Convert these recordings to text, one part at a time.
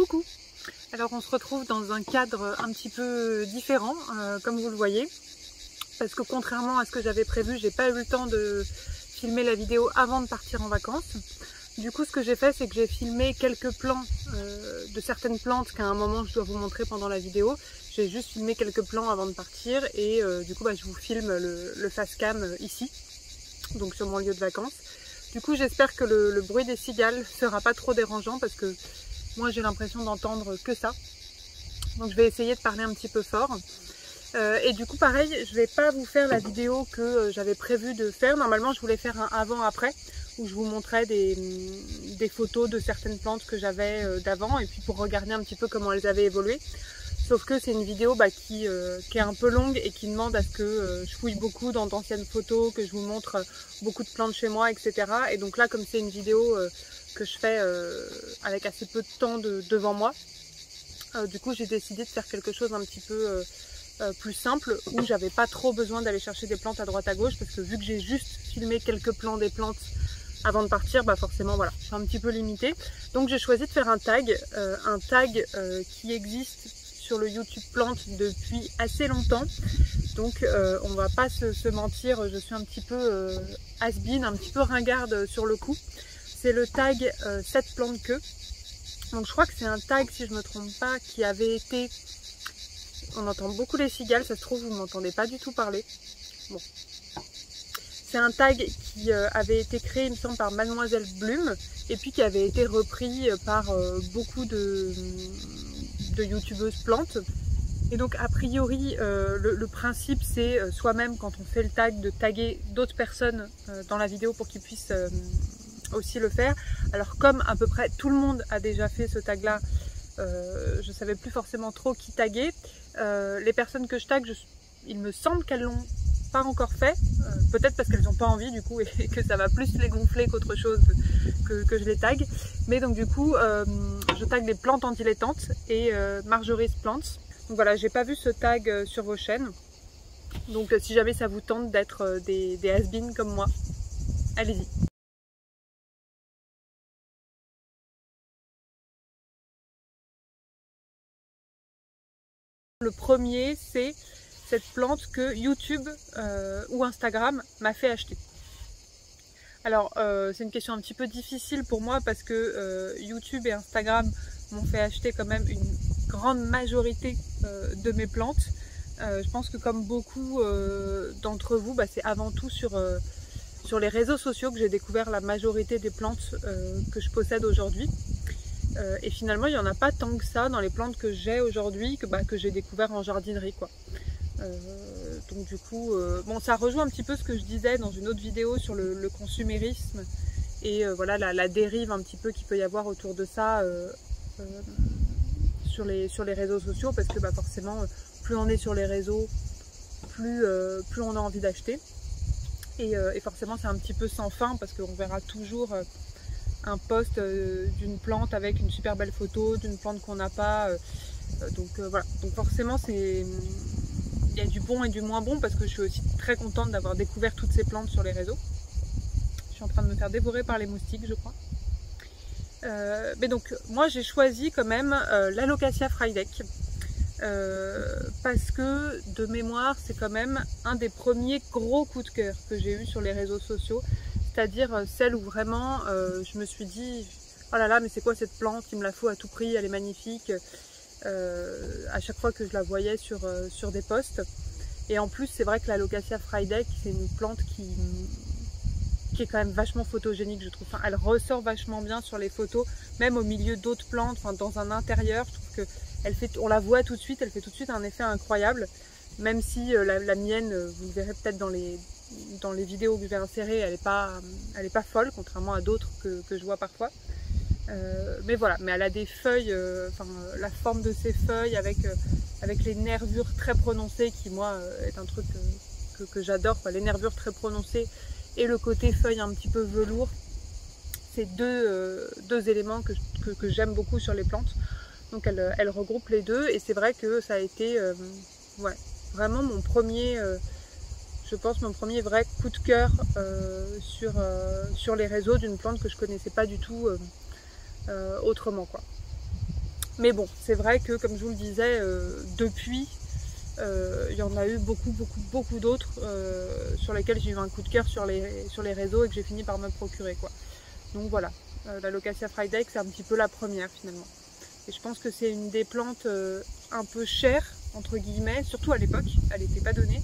Coucou! Alors on se retrouve dans un cadre un petit peu différent, comme vous le voyez, parce que contrairement à ce que j'avais prévu, j'ai pas eu le temps de filmer la vidéo avant de partir en vacances. Du coup, ce que j'ai fait, c'est que j'ai filmé quelques plans de certaines plantes qu'à un moment je dois vous montrer pendant la vidéo. J'ai juste filmé quelques plans avant de partir et du coup je vous filme le face cam ici, donc sur mon lieu de vacances. Du coup, j'espère que le bruit des cigales sera pas trop dérangeant parce que moi j'ai l'impression d'entendre que ça. Donc je vais essayer de parler un petit peu fort. Et du coup pareil, je vais pas vous faire la vidéo que j'avais prévu de faire. Normalement je voulais faire un avant-après où je vous montrais des photos de certaines plantes que j'avais d'avant et puis pour regarder un petit peu comment elles avaient évolué. Sauf que c'est une vidéo qui est un peu longue et qui demande à ce que je fouille beaucoup dans d'anciennes photos, que je vous montre beaucoup de plantes chez moi, etc. Et donc là, comme c'est une vidéo que je fais avec assez peu de temps devant moi, du coup j'ai décidé de faire quelque chose un petit peu plus simple, où j'avais pas trop besoin d'aller chercher des plantes à droite à gauche, parce que vu que j'ai juste filmé quelques plans des plantes avant de partir, forcément voilà, c'est un petit peu limité. Donc j'ai choisi de faire un tag qui existe sur le YouTube Plantes depuis assez longtemps. Donc on va pas se mentir, je suis un petit peu has-been, un petit peu ringarde sur le coup. C'est le tag 7 plantes que. Donc je crois que c'est un tag, si je me trompe pas, qui avait été... On entend beaucoup les cigales, ça se trouve vous m'entendez pas du tout parler. Bon. C'est un tag qui avait été créé, il me semble, par Mademoiselle Bloom, et puis qui avait été repris par beaucoup de youtubeuses plantes. Et donc a priori le principe c'est soi-même, quand on fait le tag, de taguer d'autres personnes dans la vidéo pour qu'ils puissent aussi le faire. Alors comme à peu près tout le monde a déjà fait ce tag là, je savais plus forcément trop qui taguer. Les personnes que je tag, il me semble qu'elles l'ont pas encore fait, peut-être parce qu'elles n'ont pas envie du coup et que ça va plus les gonfler qu'autre chose que je les tag. Mais donc du coup je tag les plantes en dilettante et Marjorie's Plants. Donc voilà, j'ai pas vu ce tag sur vos chaînes, donc si jamais ça vous tente d'être des has-been comme moi, allez-y. Le premier, c'est cette plante que YouTube ou Instagram m'a fait acheter. Alors c'est une question un petit peu difficile pour moi parce que YouTube et Instagram m'ont fait acheter quand même une grande majorité de mes plantes. Je pense que comme beaucoup d'entre vous, c'est avant tout sur les réseaux sociaux que j'ai découvert la majorité des plantes que je possède aujourd'hui. Et finalement il n'y en a pas tant que ça dans les plantes que j'ai aujourd'hui, que j'ai découvert en jardinerie quoi. Donc du coup, bon, ça rejoint un petit peu ce que je disais dans une autre vidéo sur le consumérisme et voilà la dérive un petit peu qu'il peut y avoir autour de ça sur les réseaux sociaux, parce que forcément plus on est sur les réseaux, plus on a envie d'acheter et forcément c'est un petit peu sans fin parce qu'on verra toujours un post d'une plante avec une super belle photo d'une plante qu'on n'a pas, donc voilà, donc forcément il y a du bon et du moins bon, parce que je suis aussi très contente d'avoir découvert toutes ces plantes sur les réseaux. Je suis en train de me faire dévorer par les moustiques je crois. Mais donc moi j'ai choisi quand même l'Alocasia Frydek parce que de mémoire c'est quand même un des premiers gros coups de cœur que j'ai eu sur les réseaux sociaux. C'est-à-dire celle où vraiment je me suis dit oh là là, mais c'est quoi cette plante, il me la faut à tout prix, elle est magnifique, à chaque fois que je la voyais sur des posts. Et en plus c'est vrai que l'Alocasia Frydek c'est une plante qui est quand même vachement photogénique je trouve. Enfin, elle ressort vachement bien sur les photos, même au milieu d'autres plantes, dans un intérieur. Je trouve que on la voit tout de suite, elle fait tout de suite un effet incroyable, même si la mienne, vous le verrez peut-être dans les vidéos que je vais insérer, elle est pas folle, contrairement à d'autres que je vois parfois. Mais voilà, mais elle a des feuilles, la forme de ses feuilles avec les nervures très prononcées, qui moi est un truc que j'adore, les nervures très prononcées et le côté feuille un petit peu velours, c'est deux éléments que j'aime beaucoup sur les plantes. Donc elle regroupe les deux, et c'est vrai que ça a été vraiment mon premier, je pense mon premier vrai coup de cœur sur les réseaux d'une plante que je connaissais pas du tout autrement quoi. Mais bon, c'est vrai que comme je vous le disais, depuis, il y en a eu beaucoup d'autres sur lesquels j'ai eu un coup de cœur sur les réseaux et que j'ai fini par me procurer, quoi. Donc voilà, la Locatia Friday, c'est un petit peu la première finalement. Et je pense que c'est une des plantes un peu chères, entre guillemets, surtout à l'époque, elle n'était pas donnée,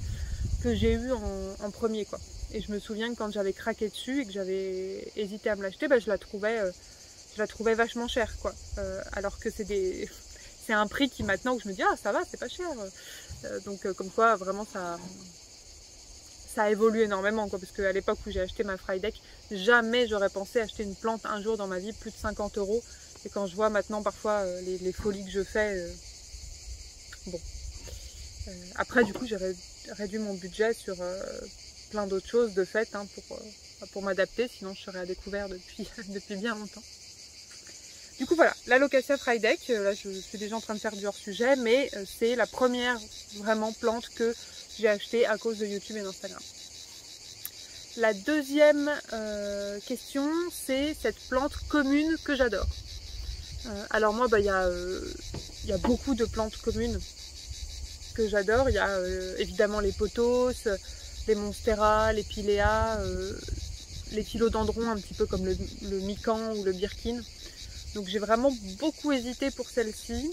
que j'ai eu en premier, quoi. Et je me souviens que quand j'avais craqué dessus et que j'avais hésité à me l'acheter, bah, je la trouvais vachement chère, quoi. Alors que c'est un prix qui maintenant, que je me dis, ah ça va, c'est pas cher. Donc comme quoi, vraiment, ça évolue énormément, quoi, parce qu'à l'époque où j'ai acheté ma Friday, jamais j'aurais pensé acheter une plante un jour dans ma vie, plus de 50 €. Et quand je vois maintenant parfois les folies que je fais, bon. Après du coup j'ai réduit mon budget sur plein d'autres choses de fait, hein, pour m'adapter, sinon je serais à découvert depuis bien longtemps. Du coup voilà, la Locatia Friday, là je suis déjà en train de faire du hors-sujet, mais c'est la première vraiment plante que j'ai achetée à cause de YouTube et d'Instagram. La deuxième question, c'est cette plante commune que j'adore. Alors moi, il y a beaucoup de plantes communes que j'adore. Il y a évidemment les pothos, les monstera, les pilea, les philodendrons un petit peu comme le mikan ou le birkin. Donc j'ai vraiment beaucoup hésité pour celle-ci.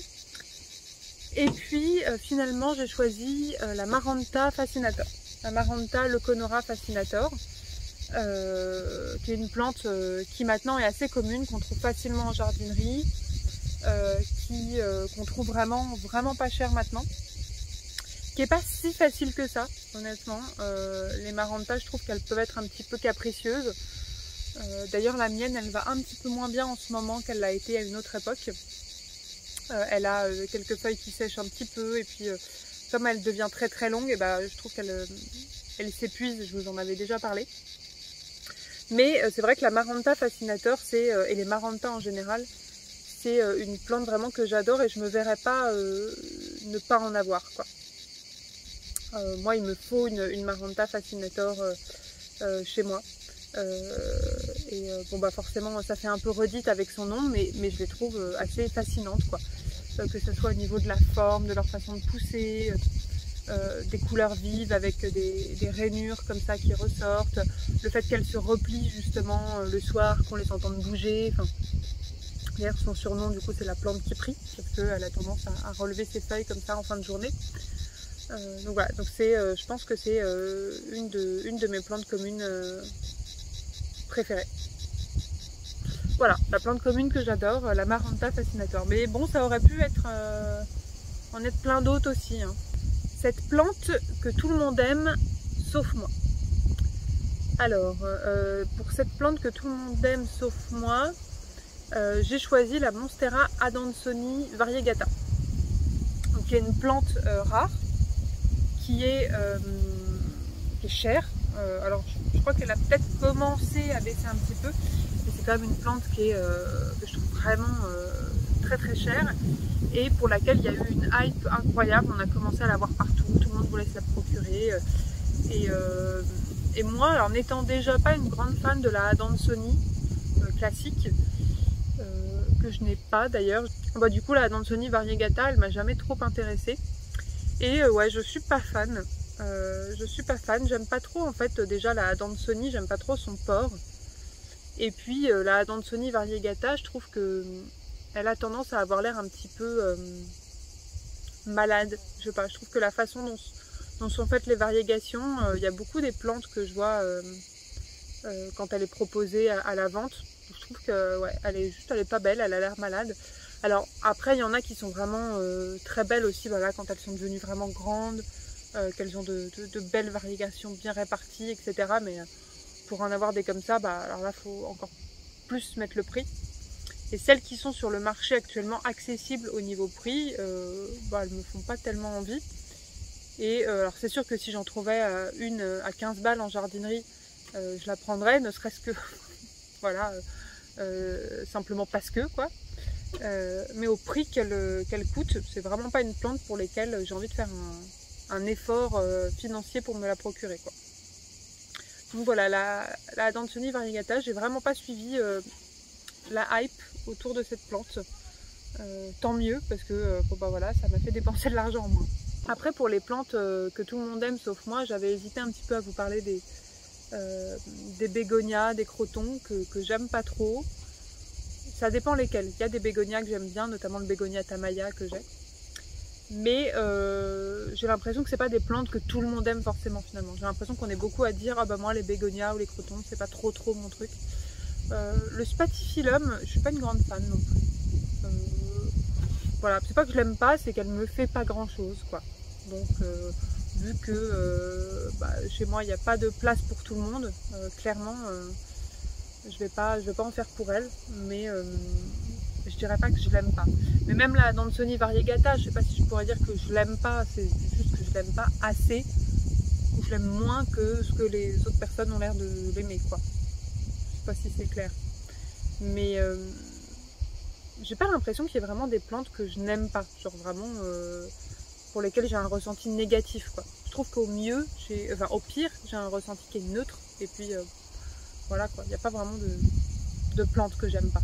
Et puis finalement j'ai choisi la Maranta fascinator. La Maranta leconora fascinator. Qui est une plante qui maintenant est assez commune, qu'on trouve facilement en jardinerie, qu'on trouve vraiment pas cher maintenant, qui est pas si facile que ça, honnêtement. Les Maranta, je trouve qu'elles peuvent être un petit peu capricieuses. D'ailleurs la mienne, elle va un petit peu moins bien en ce moment qu'elle l'a été à une autre époque. Elle a quelques feuilles qui sèchent un petit peu, et puis comme elle devient très longue, et je trouve qu'elle s'épuise, je vous en avais déjà parlé. Mais c'est vrai que la Maranta fascinator, et les Maranta en général, c'est une plante vraiment que j'adore et je me verrais pas ne pas en avoir, quoi. Moi, il me faut une Maranta fascinator chez moi. Bon, forcément, ça fait un peu redite avec son nom, mais je les trouve assez fascinantes, quoi. Que ce soit au niveau de la forme, de leur façon de pousser, des couleurs vives avec des rainures comme ça qui ressortent, le fait qu'elles se replient justement le soir, qu'on les entende bouger. Enfin, d'ailleurs son surnom du coup c'est la plante qui prie, parce qu'elle a tendance à relever ses feuilles comme ça en fin de journée. Donc voilà, donc je pense que c'est une de mes plantes communes préférées. Voilà, la plante commune que j'adore, la Maranta fascinator. Mais bon, ça aurait pu en être plein d'autres aussi, hein. Cette plante que tout le monde aime, sauf moi. Alors, pour cette plante que tout le monde aime, sauf moi, j'ai choisi la Monstera adansonii variegata. Donc, qui est une plante rare, qui est chère. Alors, je crois qu'elle a peut-être commencé à baisser un petit peu, mais c'est quand même une plante que je trouve vraiment très chère, et pour laquelle il y a eu une hype incroyable. On a commencé à la voir partout, tout le monde voulait se la procurer, et moi, alors n'étant déjà pas une grande fan de la Adansonii classique, que je n'ai pas d'ailleurs, du coup la Adansonii variegata, elle m'a jamais trop intéressée, et ouais, je suis pas fan. J'aime pas trop en fait déjà la Adansonii, j'aime pas trop son port. Et puis la Adansonii variegata, je trouve que elle a tendance à avoir l'air un petit peu malade. Je sais pas, je trouve que la façon dont sont faites les variégations, il y a beaucoup des plantes que je vois quand elle est proposée à la vente. Je trouve que ouais, elle est pas belle, elle a l'air malade. Alors après, il y en a qui sont vraiment très belles aussi, voilà, quand elles sont devenues vraiment grandes, qu'elles ont de belles variégations bien réparties, etc. Mais pour en avoir des comme ça, alors là, il faut encore plus mettre le prix. Et celles qui sont sur le marché actuellement accessibles au niveau prix, elles me font pas tellement envie. Et alors c'est sûr que si j'en trouvais une à 15 balles en jardinerie, je la prendrais, ne serait-ce que voilà, simplement parce que quoi. Mais au prix qu'elle coûte, c'est vraiment pas une plante pour laquelle j'ai envie de faire un effort financier pour me la procurer, quoi. Donc voilà, la Adansonii variegata, j'ai vraiment pas suivi la hype autour de cette plante. tant mieux parce que bon, bah, voilà, ça m'a fait dépenser de l'argent en moins. Après pour les plantes que tout le monde aime sauf moi, j'avais hésité un petit peu à vous parler des bégonias, des crotons que j'aime pas trop. Ça dépend lesquels. Il y a des bégonias que j'aime bien, notamment le bégonia tamaya que j'ai. Mais j'ai l'impression que c'est pas des plantes que tout le monde aime forcément finalement. J'ai l'impression qu'on est beaucoup à dire ah bah moi les bégonias ou les crotons c'est pas trop mon truc. Le spathiphyllum, je suis pas une grande fan non plus. Voilà, c'est pas que je l'aime pas, c'est qu'elle me fait pas grand chose quoi. Donc vu que chez moi il n'y a pas de place pour tout le monde, clairement je vais pas en faire pour elle, mais je dirais pas que je l'aime pas. Mais même la Dansoni variegata, je sais pas si je pourrais dire que je l'aime pas, c'est juste que je l'aime pas assez, ou je l'aime moins que ce que les autres personnes ont l'air de l'aimer quoi. Je sais pas si c'est clair. Mais j'ai pas l'impression qu'il y ait vraiment des plantes que je n'aime pas, genre vraiment pour lesquelles j'ai un ressenti négatif quoi. Je trouve qu'au mieux, au pire, j'ai un ressenti qui est neutre, et puis voilà quoi, il n'y a pas vraiment de plantes que j'aime pas.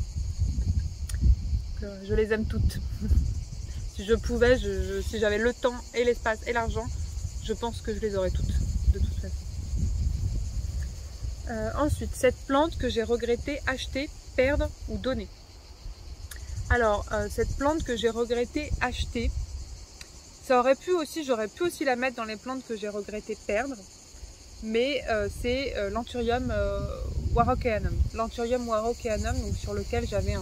Je les aime toutes. Si je pouvais, si j'avais le temps et l'espace et l'argent, je pense que je les aurais toutes, de toute façon. Ensuite, cette plante que j'ai regretté acheter, perdre ou donner. Alors, cette plante que j'ai regretté acheter, j'aurais pu aussi la mettre dans les plantes que j'ai regretté perdre, mais c'est l'Anthurium warockeanum. L'Anthurium warockeanum, donc sur lequel j'avais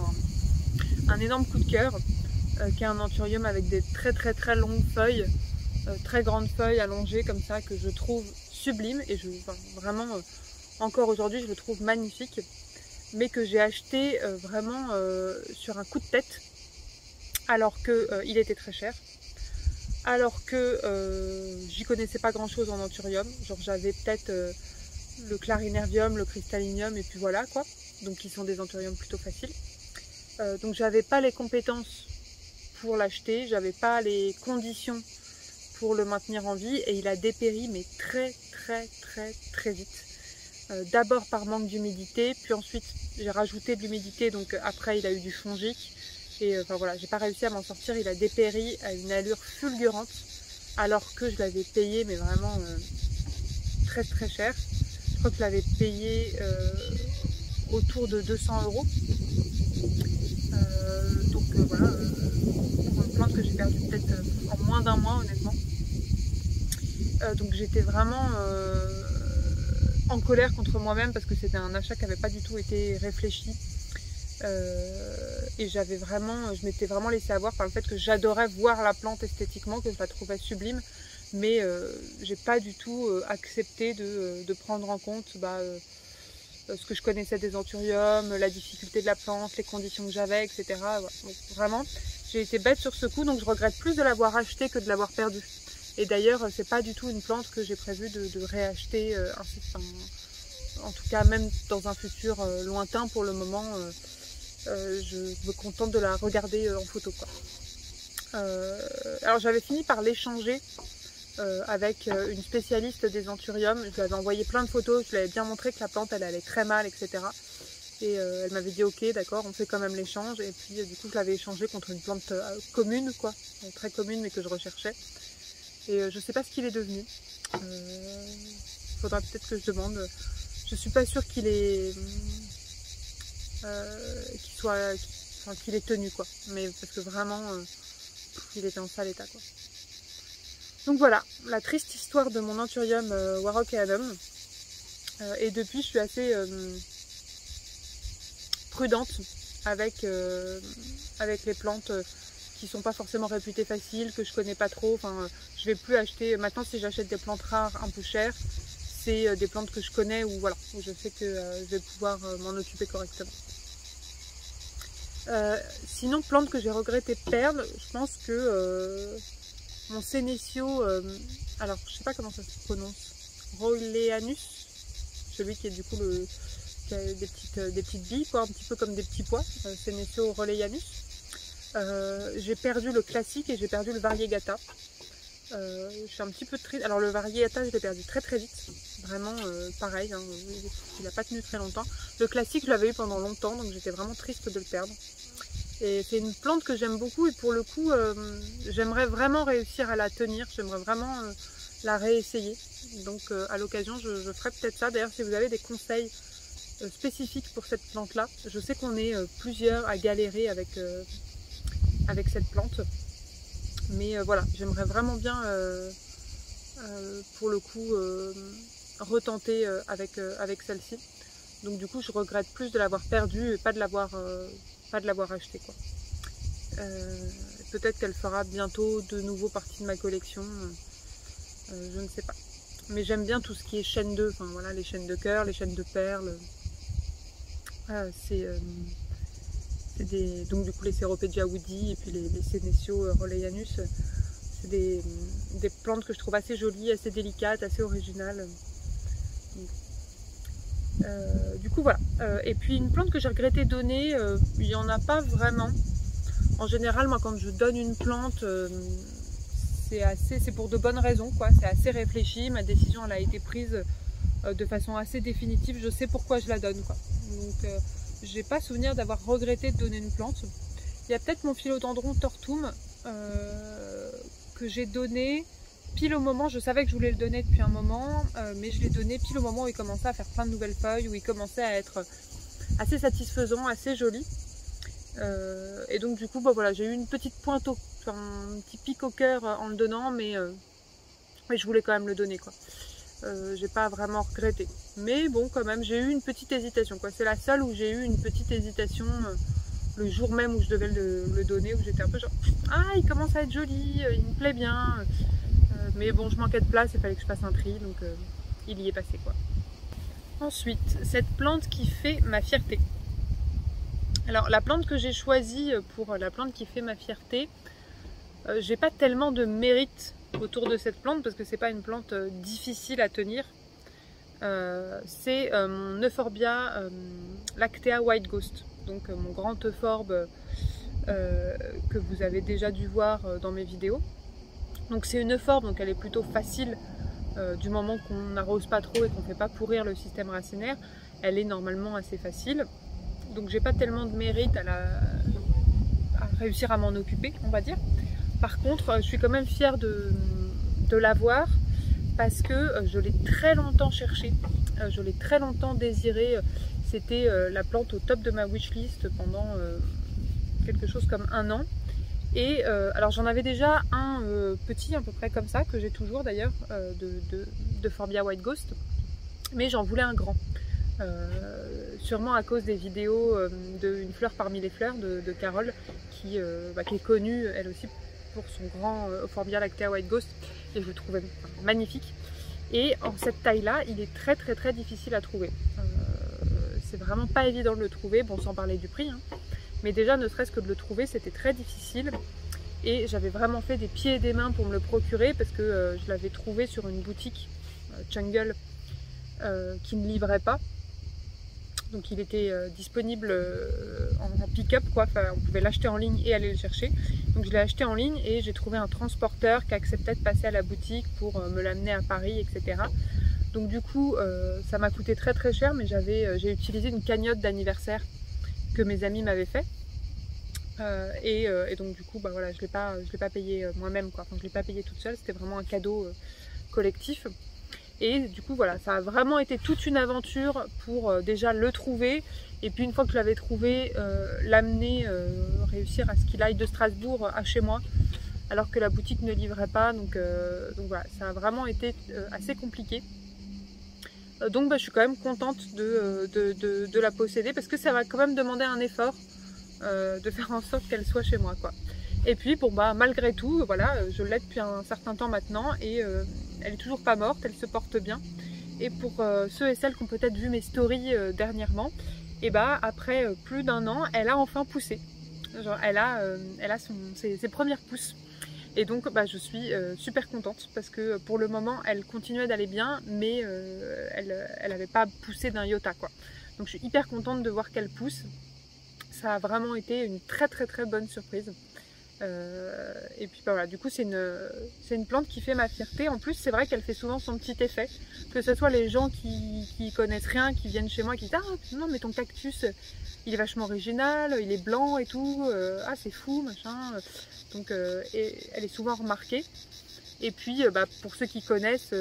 un énorme coup de cœur, qui est un anthurium avec des très longues feuilles, très grandes feuilles allongées comme ça, que je trouve sublime, et vraiment encore aujourd'hui je le trouve magnifique, mais que j'ai acheté vraiment sur un coup de tête, alors qu'il était très cher, alors que j'y connaissais pas grand chose en anthurium, genre j'avais peut-être le clarinervium, le cristallinium, et puis voilà quoi, donc qui sont des anthuriums plutôt faciles. Donc j'avais pas les compétences pour l'acheter, j'avais pas les conditions pour le maintenir en vie, et il a dépéri mais très vite. D'abord par manque d'humidité, puis ensuite j'ai rajouté de l'humidité, donc après il a eu du fongique, et enfin voilà, j'ai pas réussi à m'en sortir, il a dépéri à une allure fulgurante, alors que je l'avais payé mais vraiment très cher. Je crois que je l'avais payé autour de 200 €. Donc voilà, pour une plante que j'ai perdue peut-être en moins d'un mois honnêtement. Donc j'étais vraiment en colère contre moi-même parce que c'était un achat qui n'avait pas du tout été réfléchi. Et je m'étais vraiment laissé avoir par le fait que j'adorais voir la plante esthétiquement, que je la trouvais sublime, mais j'ai pas du tout accepté de prendre en compte ce que je connaissais des anthuriums, la difficulté de la plante, les conditions que j'avais, etc. Voilà. Donc, vraiment, j'ai été bête sur ce coup, donc je regrette plus de l'avoir acheté que de l'avoir perdu. Et d'ailleurs, c'est pas du tout une plante que j'ai prévu de réacheter, en tout cas même dans un futur lointain. Pour le moment, je me contente de la regarder en photo quoi. Alors j'avais fini par l'échanger avec une spécialiste des anthuriums. Je lui avais envoyé plein de photos, je lui avais bien montré que la plante elle allait très mal, etc. Et elle m'avait dit ok d'accord, on fait quand même l'échange, et puis du coup je l'avais échangé contre une plante commune quoi, très commune mais que je recherchais. Et je sais pas ce qu'il est devenu. Faudra peut-être que je demande. Je suis pas sûre qu'il ait qu'il ait tenu quoi, mais parce que vraiment il était en sale état quoi. Donc voilà, la triste histoire de mon anthurium warockeanum. Et depuis je suis assez prudente avec les plantes qui sont pas forcément réputées faciles, que je connais pas trop. Enfin, je vais plus acheter, maintenant si j'achète des plantes rares un peu chères, c'est des plantes que je connais, ou voilà, où je sais que je vais pouvoir m'en occuper correctement. Sinon, plante que j'ai regretté perdre, je pense que mon sénécio, alors je sais pas comment ça se prononce, Roleanus, celui qui est du coup qui a des petites billes, quoi, un petit peu comme des petits pois, sénécio Roleanus. J'ai perdu le classique et j'ai perdu le variegata. Je suis un petit peu triste. Alors le variegata je l'ai perdu très vite, vraiment pareil, hein, il n'a pas tenu très longtemps. Le classique je l'avais eu pendant longtemps, donc j'étais vraiment triste de le perdre. Et c'est une plante que j'aime beaucoup et pour le coup, j'aimerais vraiment réussir à la tenir, j'aimerais vraiment la réessayer. Donc à l'occasion, je ferai peut-être ça. D'ailleurs, si vous avez des conseils spécifiques pour cette plante-là, je sais qu'on est plusieurs à galérer avec cette plante. Mais voilà, j'aimerais vraiment bien, pour le coup, retenter avec celle-ci. Donc du coup, je regrette plus de l'avoir perdue et pas de l'avoir achetée, quoi. Peut-être qu'elle fera bientôt de nouveau partie de ma collection, je ne sais pas. Mais j'aime bien tout ce qui est chaîne d'œufs, enfin voilà, les chaînes de cœur, les chaînes de perles. Donc du coup les Ceropegia woody et puis les Senecio rolleyanus, c'est des plantes que je trouve assez jolies, assez délicates, assez originales. Du coup voilà. Et puis une plante que j'ai regretté donner, il n'y en a pas vraiment. En général, moi quand je donne une plante, c'est pour de bonnes raisons, quoi. C'est assez réfléchi, ma décision elle a été prise de façon assez définitive, je sais pourquoi je la donne, quoi. Donc j'ai pas souvenir d'avoir regretté de donner une plante. Il y a peut-être mon philodendron tortum que j'ai donné pile au moment, je savais que je voulais le donner depuis un moment, mais je l'ai donné pile au moment où il commençait à faire plein de nouvelles feuilles, où il commençait à être assez satisfaisant, assez joli. Et donc du coup, bah, voilà, j'ai eu une petite pointe, un petit pic au cœur en le donnant, mais je voulais quand même le donner, quoi. J'ai pas vraiment regretté. Mais bon, quand même, j'ai eu une petite hésitation, quoi. C'est la seule où j'ai eu une petite hésitation le jour même où je devais le donner, où j'étais un peu genre ah, il commence à être joli, il me plaît bien. Mais bon, je manquais de place, il fallait que je fasse un tri, donc il y est passé, quoi. Ensuite, cette plante qui fait ma fierté. Alors, la plante que j'ai choisie pour la plante qui fait ma fierté, j'ai pas tellement de mérite autour de cette plante parce que c'est pas une plante difficile à tenir. C'est mon Euphorbia Lactea White Ghost, donc mon grand euphorbe que vous avez déjà dû voir dans mes vidéos. Donc c'est une euphorbe, donc elle est plutôt facile du moment qu'on n'arrose pas trop et qu'on ne fait pas pourrir le système racinaire. Elle est normalement assez facile. Donc j'ai pas tellement de mérite à réussir à m'en occuper, on va dire. Par contre, je suis quand même fière de l'avoir parce que je l'ai très longtemps cherché, je l'ai très longtemps désiré. C'était la plante au top de ma wishlist pendant quelque chose comme 1 an. Et alors j'en avais déjà un petit à peu près comme ça, que j'ai toujours d'ailleurs, de Euphorbia White Ghost, mais j'en voulais un grand. Sûrement à cause des vidéos de Une fleur parmi les fleurs de Carole, qui est connue elle aussi pour son grand Euphorbia Lactea White Ghost, et je le trouvais magnifique. Et en cette taille là, il est très difficile à trouver. C'est vraiment pas évident de le trouver, bon, sans parler du prix, hein. Mais déjà ne serait-ce que de le trouver, c'était très difficile. Et j'avais vraiment fait des pieds et des mains pour me le procurer parce que je l'avais trouvé sur une boutique Jungle qui ne livrait pas. Donc il était disponible en pick-up, quoi. Enfin, on pouvait l'acheter en ligne et aller le chercher. Donc je l'ai acheté en ligne et j'ai trouvé un transporteur qui acceptait de passer à la boutique pour me l'amener à Paris, etc. Donc du coup, ça m'a coûté très cher, mais j'ai utilisé une cagnotte d'anniversaire que mes amis m'avaient fait. Et donc du coup, bah voilà, je l'ai pas payé moi-même, quoi. Enfin, je l'ai pas payé toute seule, c'était vraiment un cadeau collectif. Et du coup voilà, ça a vraiment été toute une aventure pour déjà le trouver, et puis une fois que je l'avais trouvé, l'amener, réussir à ce qu'il aille de Strasbourg à chez moi, alors que la boutique ne livrait pas. Donc voilà, ça a vraiment été assez compliqué. Donc je suis quand même contente de la posséder, parce que ça va quand même demander un effort de faire en sorte qu'elle soit chez moi, quoi. Et puis bon bah malgré tout, voilà, je l'ai depuis un certain temps maintenant, et elle est toujours pas morte, elle se porte bien. Et pour ceux et celles qui ont peut-être vu mes stories dernièrement, et bah après plus d'1 an, elle a enfin poussé. Genre elle a ses premières pousses. Et donc bah, je suis super contente parce que pour le moment elle continuait d'aller bien, mais elle n'avait pas poussé d'un iota, quoi. Donc je suis hyper contente de voir qu'elle pousse. Ça a vraiment été une très bonne surprise. Et puis voilà, du coup c'est une plante qui fait ma fierté. En plus c'est vrai qu'elle fait souvent son petit effet, que ce soit les gens qui connaissent rien, qui viennent chez moi, qui disent ah non mais ton cactus il est vachement original, il est blanc et tout, ah c'est fou machin. Donc et elle est souvent remarquée. Et puis pour ceux qui connaissent,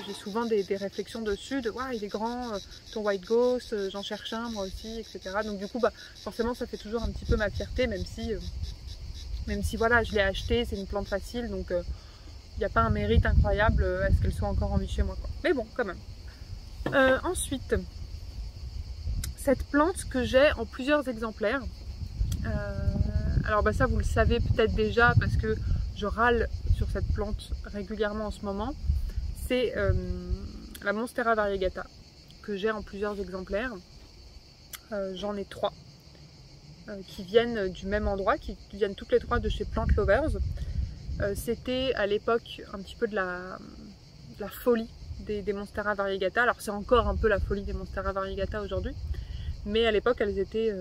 j'ai souvent des réflexions dessus, de il est grand, ton white ghost, j'en cherche un moi aussi, etc. Donc du coup forcément ça fait toujours un petit peu ma fierté, même si voilà, je l'ai acheté, c'est une plante facile, donc il n'y a pas un mérite incroyable à ce qu'elle soit encore en vie chez moi, quoi. Mais bon, quand même. Ensuite, cette plante que j'ai en plusieurs exemplaires, alors ça vous le savez peut-être déjà parce que je râle sur cette plante régulièrement en ce moment, c'est la Monstera variegata que j'ai en plusieurs exemplaires. J'en ai 3. Qui viennent du même endroit, qui viennent toutes les 3 de chez Plant Lovers. C'était à l'époque un petit peu de la folie des Monstera variegata. Alors c'est encore un peu la folie des Monstera variegata aujourd'hui, mais à l'époque elles étaient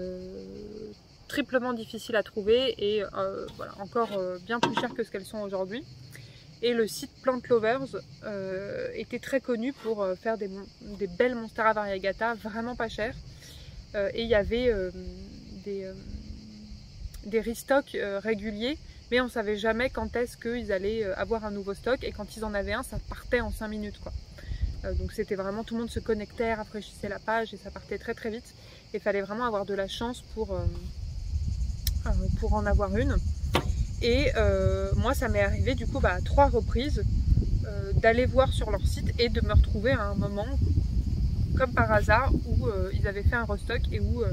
triplement difficiles à trouver et voilà, encore bien plus chères que ce qu'elles sont aujourd'hui. Et le site Plant Lovers était très connu pour faire des belles Monstera variegata vraiment pas chères. Et il y avait des restocks réguliers, mais on savait jamais quand est-ce qu'ils allaient avoir un nouveau stock, et quand ils en avaient un, ça partait en 5 minutes quoi. Donc c'était vraiment, tout le monde se connectait, rafraîchissait la page et ça partait très très vite, et il fallait vraiment avoir de la chance pour en avoir une. Et moi ça m'est arrivé du coup à 3 reprises d'aller voir sur leur site et de me retrouver à un moment comme par hasard où ils avaient fait un restock et où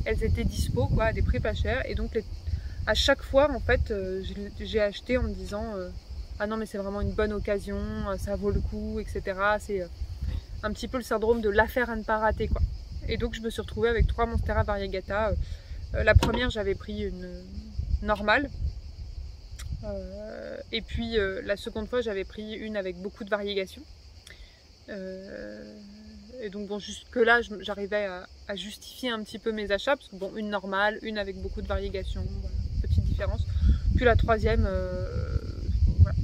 elles étaient dispo quoi, à des prix pas chers. Et donc à chaque fois en fait j'ai acheté en me disant ah non mais c'est vraiment une bonne occasion, ça vaut le coup, etc. C'est un petit peu le syndrome de l'affaire à ne pas rater quoi. Et donc je me suis retrouvée avec 3 Monstera variegata. La première j'avais pris une normale. Et puis la seconde fois j'avais pris une avec beaucoup de variégation. Et donc bon, jusque là j'arrivais à justifier un petit peu mes achats, parce que bon, une normale, une avec beaucoup de variégation, voilà, petite différence. Puis la troisième, voilà,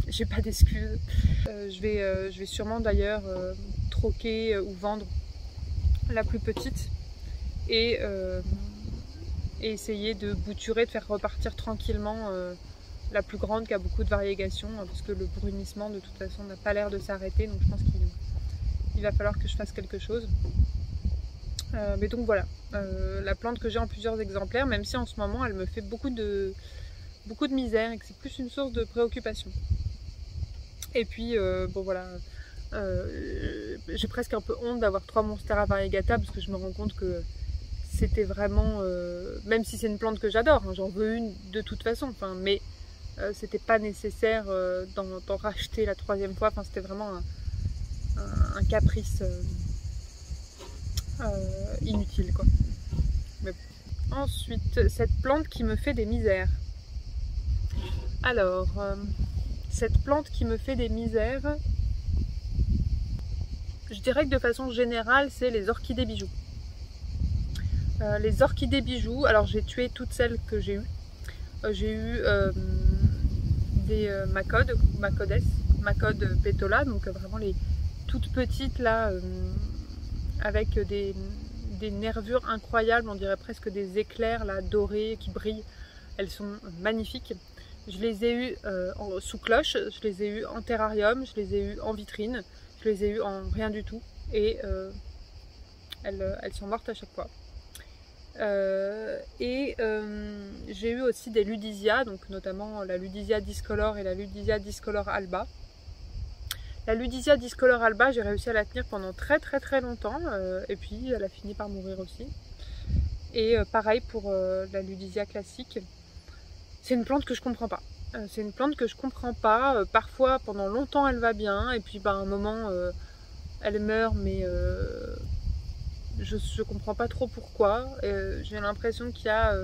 j'ai pas d'excuses. Je vais sûrement d'ailleurs troquer ou vendre la plus petite et essayer de bouturer, de faire repartir tranquillement la plus grande qui a beaucoup de variégation, parce que le brunissement de toute façon n'a pas l'air de s'arrêter, donc je pense qu'il va falloir que je fasse quelque chose. Mais donc voilà, la plante que j'ai en plusieurs exemplaires, même si en ce moment elle me fait beaucoup de misère et que c'est plus une source de préoccupation. Et puis bon voilà, j'ai presque un peu honte d'avoir 3 Monstera variegata, parce que je me rends compte que c'était vraiment, même si c'est une plante que j'adore, hein, j'en veux une de toute façon, enfin, mais c'était pas nécessaire d'en racheter la 3e fois, enfin, c'était vraiment un caprice inutile quoi. Mais bon. Ensuite, cette plante qui me fait des misères. Alors, cette plante qui me fait des misères, je dirais que de façon générale, c'est les orchidées bijoux. Les orchidées bijoux, alors j'ai tué toutes celles que j'ai eues. J'ai eu des Macodes Pétola, donc vraiment les toutes petites là, avec des nervures incroyables, on dirait presque des éclairs là, dorés qui brillent. Elles sont magnifiques. Je les ai eues sous cloche, je les ai eues en terrarium, je les ai eues en vitrine, je les ai eues en rien du tout, et elles sont mortes à chaque fois. J'ai eu aussi des Ludisia, donc notamment la Ludisia discolor et la Ludisia discolor alba. La Ludisia discolor alba, j'ai réussi à la tenir pendant très longtemps, et puis elle a fini par mourir aussi. Et pareil pour la Ludisia classique. C'est une plante que je comprends pas. C'est une plante que je comprends pas. Parfois pendant longtemps elle va bien, et puis à un moment elle meurt, mais je comprends pas trop pourquoi. J'ai l'impression qu'il y a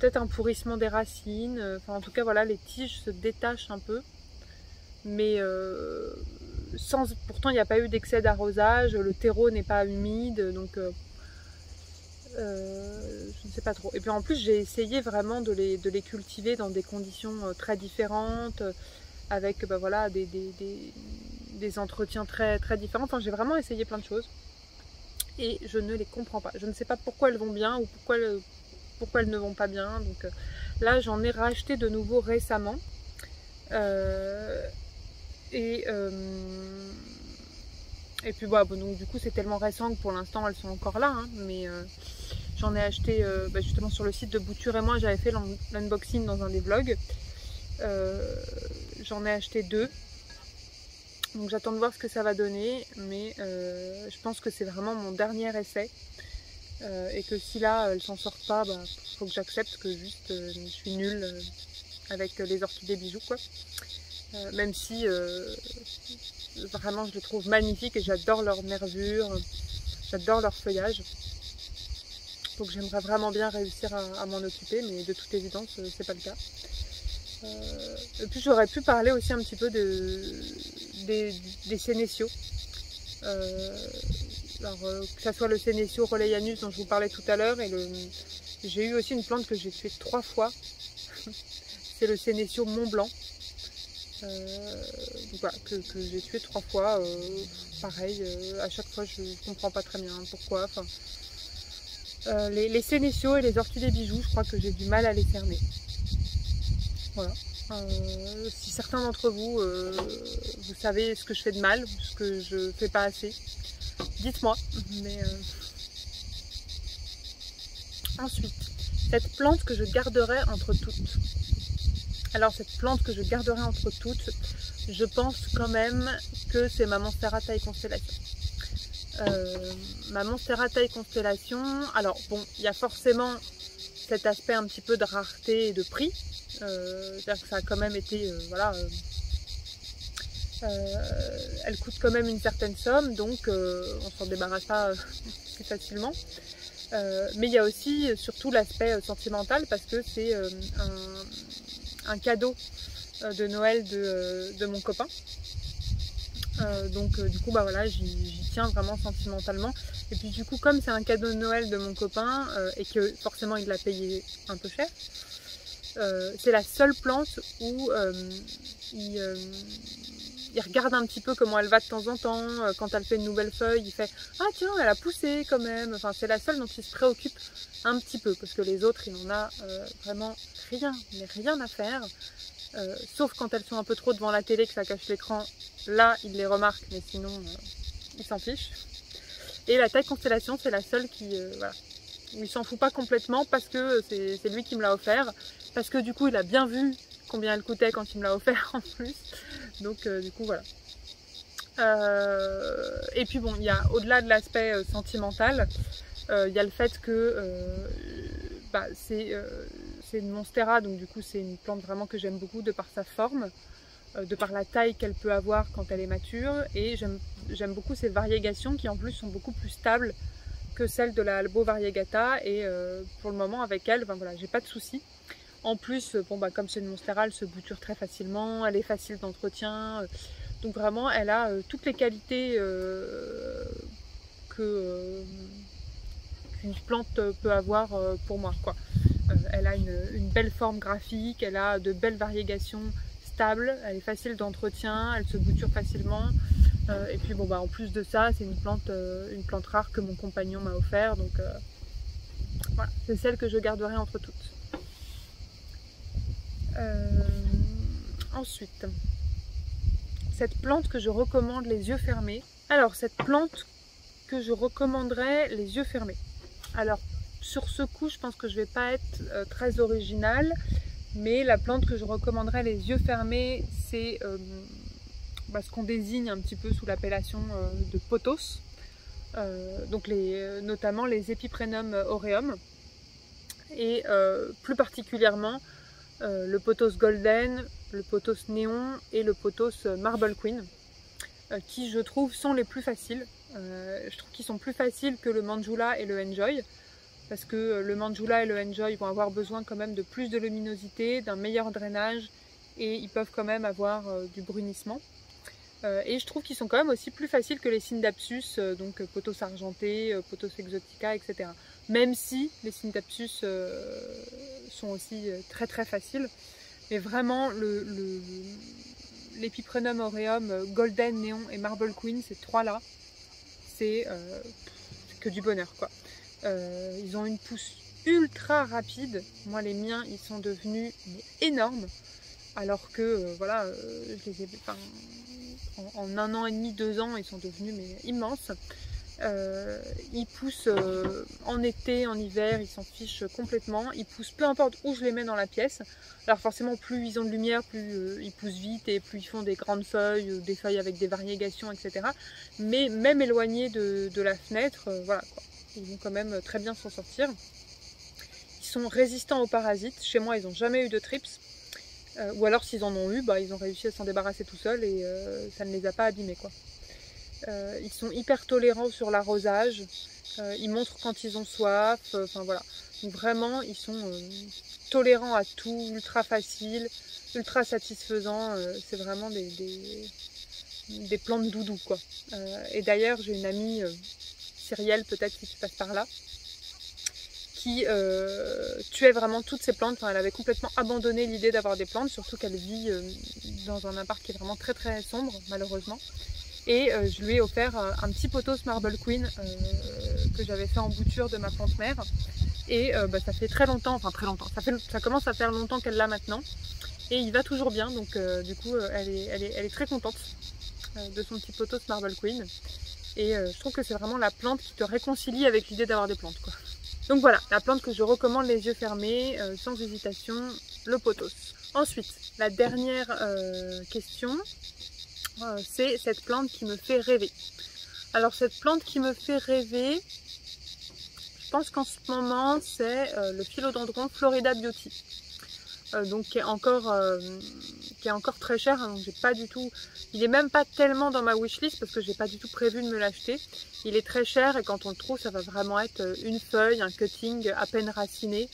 peut-être un pourrissement des racines. Enfin, en tout cas, voilà, les tiges se détachent un peu. Mais pourtant, il n'y a pas eu d'excès d'arrosage. Le terreau n'est pas humide. Donc, Je ne sais pas trop. Et puis en plus j'ai essayé vraiment de les cultiver dans des conditions très différentes, avec voilà, des entretiens très, très différents. Enfin j'ai vraiment essayé plein de choses et je ne les comprends pas. Je ne sais pas pourquoi elles vont bien ou pourquoi elles ne vont pas bien. Donc là j'en ai racheté de nouveau récemment. Et puis bon, donc du coup c'est tellement récent que pour l'instant elles sont encore là, hein, mais j'en ai acheté justement sur le site de Bouture et moi, j'avais fait l'unboxing dans un des vlogs. J'en ai acheté 2, donc j'attends de voir ce que ça va donner, mais je pense que c'est vraiment mon dernier essai, et que si là elles s'en sortent pas, faut que j'accepte que juste je suis nulle avec les orchidées bijoux, quoi. Même si vraiment je les trouve magnifiques et j'adore leur nervure, j'adore leur feuillage. Donc j'aimerais vraiment bien réussir à m'en occuper, mais de toute évidence c'est pas le cas. Et puis j'aurais pu parler aussi un petit peu des sénéciaux. Que ça soit le sénécio Rolleianus dont je vous parlais tout à l'heure, et j'ai eu aussi une plante que j'ai tuée 3 fois. C'est le sénécio Mont Blanc. Voilà, que j'ai tué 3 fois. Pareil, à chaque fois je comprends pas très bien pourquoi. Enfin, les sénéciaux et les orchidées bijoux, je crois que j'ai du mal à les cerner. Voilà. Si certains d'entre vous, vous savez ce que je fais de mal, ce que je fais pas assez, dites-moi. Mais ensuite, cette plante que je garderai entre toutes. Alors cette plante que je garderai entre toutes, je pense quand même que c'est ma Monstera taille constellation. Ma Monstera taille constellation, alors bon, il y a forcément cet aspect un petit peu de rareté et de prix. C'est-à-dire que ça a quand même été, voilà, elle coûte quand même une certaine somme, donc on s'en débarrasse pas plus facilement. Mais il y a aussi surtout l'aspect sentimental, parce que c'est un cadeau de Noël de mon copain. Donc du coup voilà, j'y tiens vraiment sentimentalement. Et puis du coup, comme c'est un cadeau de Noël de mon copain, et que forcément il l'a payé un peu cher, c'est la seule plante où il regarde un petit peu comment elle va de temps en temps. Quand elle fait une nouvelle feuille, il fait « Ah tiens, elle a poussé quand même ». Enfin, c'est la seule dont il se préoccupe un petit peu, parce que les autres, il n'en a vraiment rien, mais rien à faire. Sauf quand elles sont un peu trop devant la télé, que ça cache l'écran, là il les remarque, mais sinon il s'en fiche. Et la taille constellation, c'est la seule qui, voilà, il s'en fout pas complètement, parce que c'est lui qui me l'a offert, parce que du coup il a bien vu combien elle coûtait quand il me l'a offert en plus, donc du coup voilà. Et puis bon, il y a au-delà de l'aspect sentimental, il y a le fait que c'est une Monstera, donc du coup c'est une plante vraiment que j'aime beaucoup de par sa forme, de par la taille qu'elle peut avoir quand elle est mature, et j'aime beaucoup ses variégations qui en plus sont beaucoup plus stables que celles de la Albo variegata, et pour le moment avec elle, voilà, j'ai pas de soucis. En plus, bon, comme c'est une Monstera, elle se bouture très facilement, elle est facile d'entretien, donc vraiment elle a toutes les qualités qu'une plante peut avoir pour moi, quoi. Elle a une belle forme graphique, elle a de belles variégations stables, elle est facile d'entretien, elle se bouture facilement. Et puis bon, en plus de ça, c'est une plante rare que mon compagnon m'a offert, donc voilà, c'est celle que je garderai entre toutes. Ensuite, cette plante que je recommande les yeux fermés. Alors cette plante que je recommanderais les yeux fermés. Alors sur ce coup, je pense que je vais pas être très originale, mais la plante que je recommanderais les yeux fermés, c'est ce qu'on désigne un petit peu sous l'appellation de pothos, donc notamment les Epiprenum aureum, et plus particulièrement le pothos golden, le pothos néon et le pothos marble queen, qui je trouve sont les plus faciles. Je trouve qu'ils sont plus faciles que le Manjula et le Enjoy, parce que le Manjula et le Enjoy vont avoir besoin quand même de plus de luminosité, d'un meilleur drainage, et ils peuvent quand même avoir du brunissement. Et je trouve qu'ils sont quand même aussi plus faciles que les Scindapsus, donc Pothos argenté, Pothos exotica, etc. Même si les Scindapsus sont aussi très très faciles. Mais vraiment, l'Epiprenum aureum, Golden, Néon et Marble Queen, ces trois-là, c'est que du bonheur, quoi. Ils ont une pousse ultra rapide. Moi, les miens, ils sont devenus énormes. Alors que, voilà, je les ai... En 1 an et demi, 2 ans, ils sont devenus immenses. Ils poussent en été, en hiver, ils s'en fichent complètement. Ils poussent peu importe où je les mets dans la pièce. Alors forcément, plus ils ont de lumière, plus ils poussent vite et plus ils font des grandes feuilles, des feuilles avec des variegations, etc. Mais même éloignés de la fenêtre, voilà quoi. Ils vont quand même très bien s'en sortir. Ils sont résistants aux parasites. Chez moi, ils n'ont jamais eu de trips. Ou alors s'ils en ont eu, ils ont réussi à s'en débarrasser tout seuls et ça ne les a pas abîmés, quoi. Ils sont hyper tolérants sur l'arrosage, ils montrent quand ils ont soif, enfin voilà. Donc vraiment, ils sont tolérants à tout, ultra faciles, ultra satisfaisants. C'est vraiment des plantes doudou, quoi. Et d'ailleurs, j'ai une amie, Cyrielle peut-être si tu passes par là, qui tuait vraiment toutes ces plantes. Enfin, elle avait complètement abandonné l'idée d'avoir des plantes, surtout qu'elle vit dans un appart qui est vraiment très très sombre, malheureusement. Et je lui ai offert un petit Pothos Marble Queen que j'avais fait en bouture de ma plante mère. Et ça fait très longtemps, enfin très longtemps, ça commence à faire longtemps qu'elle l'a maintenant. Et il va toujours bien, donc du coup elle est très contente de son petit Pothos Marble Queen. Et je trouve que c'est vraiment la plante qui te réconcilie avec l'idée d'avoir des plantes, quoi. Donc voilà, la plante que je recommande les yeux fermés, sans hésitation, le pothos. Ensuite, la dernière question, c'est cette plante qui me fait rêver. Alors cette plante qui me fait rêver, je pense qu'en ce moment, c'est le Philodendron Florida Beauty. Donc qui est encore très cher, hein, donc j'ai pas du tout, il est même pas tellement dans ma wishlist parce que j'ai pas du tout prévu de me l'acheter. Il est très cher et quand on le trouve, ça va vraiment être une feuille, un cutting à peine raciné.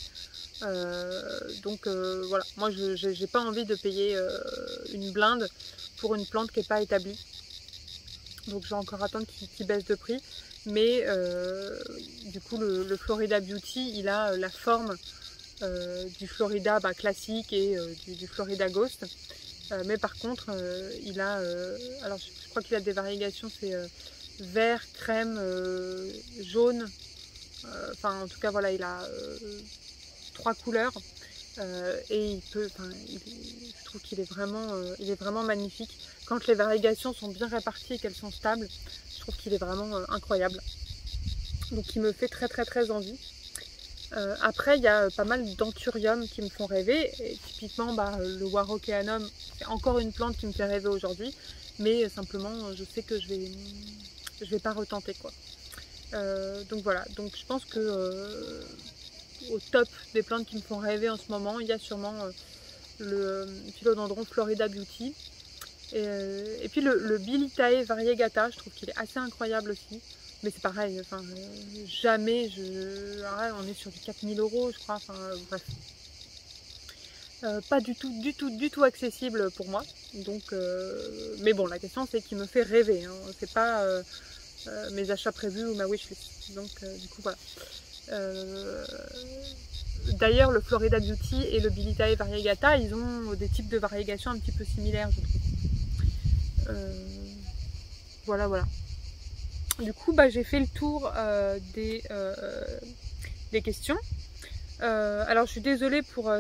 Donc voilà, moi j'ai pas envie de payer une blinde pour une plante qui n'est pas établie. Donc je vais encore attendre qu'il baisse de prix. Mais du coup le Florida Beauty, il a la forme du Florida classique et du Florida Ghost. Mais par contre, il a, alors je crois qu'il a des variations, c'est vert, crème, jaune. Enfin, en tout cas, voilà, il a 3 couleurs. Et je trouve qu'il est vraiment magnifique. Quand les variegations sont bien réparties et qu'elles sont stables, je trouve qu'il est vraiment incroyable. Donc il me fait très très très envie. Après, il y a pas mal d'anthurium qui me font rêver. Et typiquement, le Warockeanum, c'est encore une plante qui me fait rêver aujourd'hui. Mais simplement, je sais que je vais pas retenter, quoi. Donc voilà. Donc je pense que au top des plantes qui me font rêver en ce moment, il y a sûrement le Philodendron Florida Beauty. Et puis le Bilitae variegata, je trouve qu'il est assez incroyable aussi. Mais c'est pareil, enfin, jamais on est sur du 4000 €, je crois, enfin, bref. Pas du tout accessible pour moi. Donc, mais bon, la question c'est qu'il me fait rêver, hein. C'est pas mes achats prévus ou ma wishlist. Donc, du coup, voilà. D'ailleurs, le Florida Beauty et le Bilitae variegata, ils ont des types de variégations un petit peu similaires, je trouve. Voilà. Du coup, j'ai fait le tour des questions. Alors, je suis désolée pour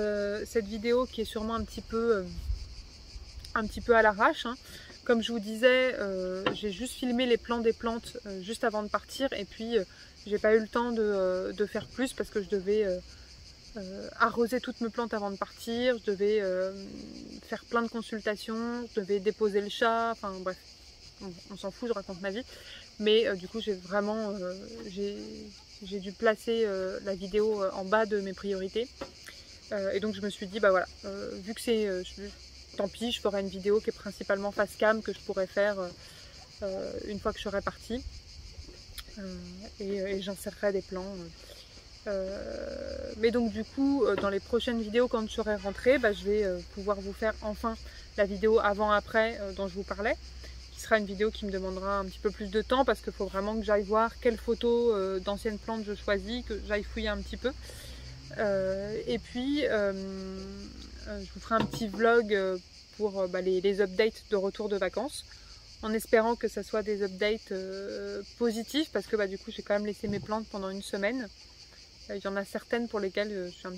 cette vidéo qui est sûrement un petit peu à l'arrache, hein. Comme je vous disais, j'ai juste filmé les plans des plantes juste avant de partir. Et puis, j'ai pas eu le temps de faire plus parce que je devais arroser toutes mes plantes avant de partir. Je devais faire plein de consultations. Je devais déposer le chat. Enfin, bref. On s'en fout, je raconte ma vie. Mais du coup, j'ai dû placer la vidéo en bas de mes priorités. Et donc, je me suis dit, voilà, vu que c'est... tant pis, je ferai une vidéo qui est principalement face cam que je pourrais faire une fois que je serai partie. Et j'insérerai des plans. Mais donc, du coup, dans les prochaines vidéos, quand je serai rentrée, je vais pouvoir vous faire enfin la vidéo avant-après dont je vous parlais, qui sera une vidéo qui me demandera un petit peu plus de temps parce qu'il faut vraiment que j'aille voir quelles photos d'anciennes plantes je choisis, que j'aille fouiller un petit peu. Et puis je vous ferai un petit vlog pour les updates de retour de vacances, en espérant que ça soit des updates positifs, parce que du coup j'ai quand même laissé mes plantes pendant une semaine. Il y en a certaines pour lesquelles je suis un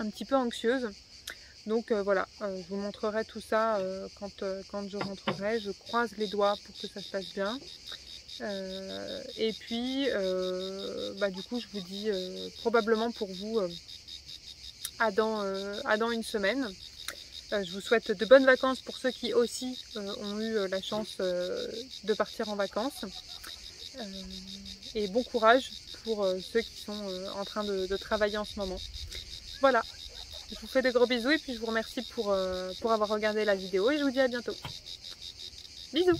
petit peu anxieuse. Donc voilà, je vous montrerai tout ça quand je rentrerai. Je croise les doigts pour que ça se passe bien. Et puis du coup je vous dis probablement pour vous à dans une semaine. Je vous souhaite de bonnes vacances pour ceux qui aussi ont eu la chance de partir en vacances. Et bon courage pour ceux qui sont en train de travailler en ce moment. Voilà, je vous fais de gros bisous et puis je vous remercie pour avoir regardé la vidéo et je vous dis à bientôt. Bisous!